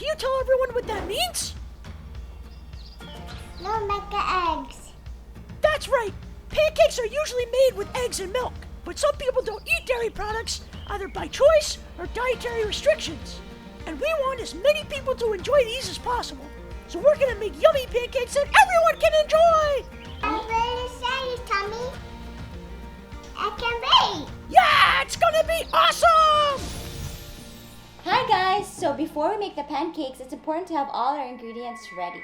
you tell everyone what that means? No mega eggs. That's right. Pancakes are usually made with eggs and milk, but some people don't eat dairy products either by choice or dietary restrictions. And we want as many people to enjoy these as possible. So we're gonna make yummy pancakes that everyone can enjoy! I'm really excited, Tommy. I can't wait! Yeah, it's gonna be awesome! Hi guys! So before we make the pancakes, it's important to have all our ingredients ready.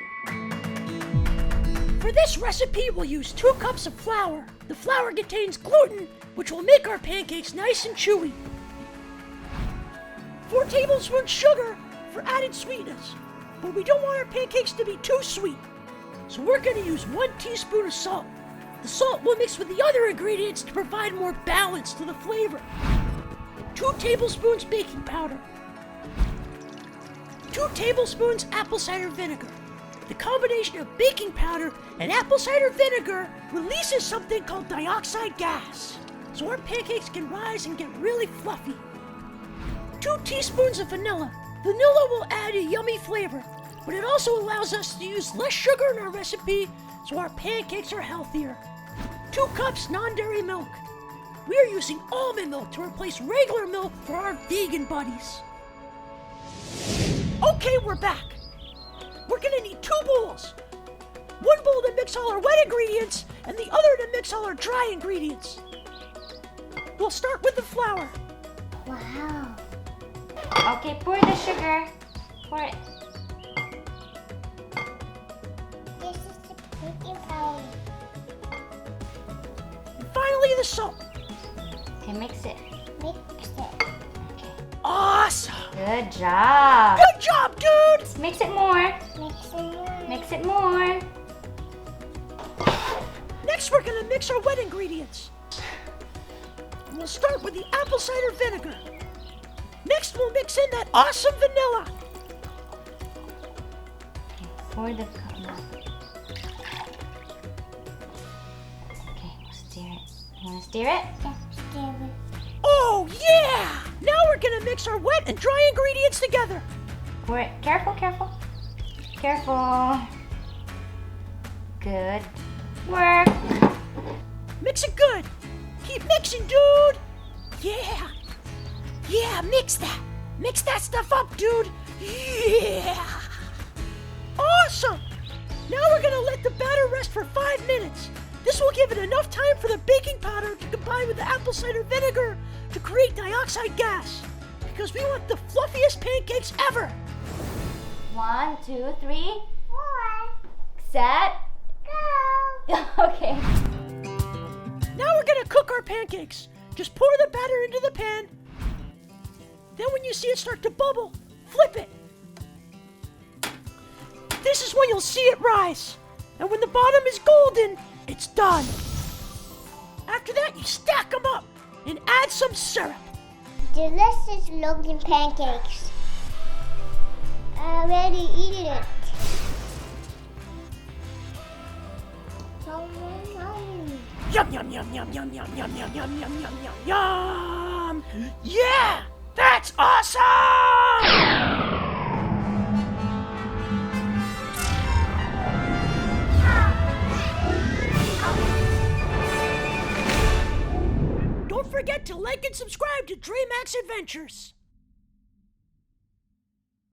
For this recipe, we'll use 2 cups of flour. The flour contains gluten, which will make our pancakes nice and chewy. 4 tablespoons sugar for added sweetness. But we don't want our pancakes to be too sweet. So we're going to use 1 teaspoon of salt. The salt will mix with the other ingredients to provide more balance to the flavor. 2 tablespoons baking powder. 2 tablespoons apple cider vinegar. The combination of baking powder and apple cider vinegar releases something called dioxide gas, so our pancakes can rise and get really fluffy. 2 teaspoons of vanilla. Vanilla will add a yummy flavor, but it also allows us to use less sugar in our recipe, so our pancakes are healthier. 2 cups non-dairy milk. We are using almond milk to replace regular milk for our vegan buddies. Okay, we're back. We're gonna need 2 bowls. 1 bowl to mix all our wet ingredients, and the other to mix all our dry ingredients. We'll start with the flour. Wow. Okay, pour the sugar. Pour it. This is the baking powder. And finally, the salt. Okay, mix it. Mix it. Awesome! Good job. Good job, dude! Mix it more. Mix it. Mix it more. Next, we're gonna mix our wet ingredients. And we'll start with the apple cider vinegar. Next, we'll mix in that awesome vanilla. Pour the milk. Okay, we'll stir it. You want to stir it? Yeah, stir it. Oh, yeah! Now we're gonna mix our wet and dry ingredients together. Pour it. Careful, careful. Careful. Good work. Mix it good. Keep mixing, dude. Yeah. Yeah, mix that. Mix that stuff up, dude. Yeah. Awesome. Now we're gonna let the batter rest for 5 minutes. This will give it enough time for the baking powder to combine with the apple cider vinegar to create dioxide gas. Because we want the fluffiest pancakes ever. 1, 2, 3. 4. Set. Go. Okay. Now we're gonna cook our pancakes. Just pour the batter into the pan. Then when you see it start to bubble, flip it. This is when you'll see it rise. And when the bottom is golden, it's done. After that, you stack them up and add some syrup. Delicious looking pancakes. I already eaten it. Yum, yum, yum, yum, yum, yum, yum, yum, yum, yum, yum, yum, yum. Yeah, that's awesome! Don't forget to like and subscribe to Dre Mac's Adventures.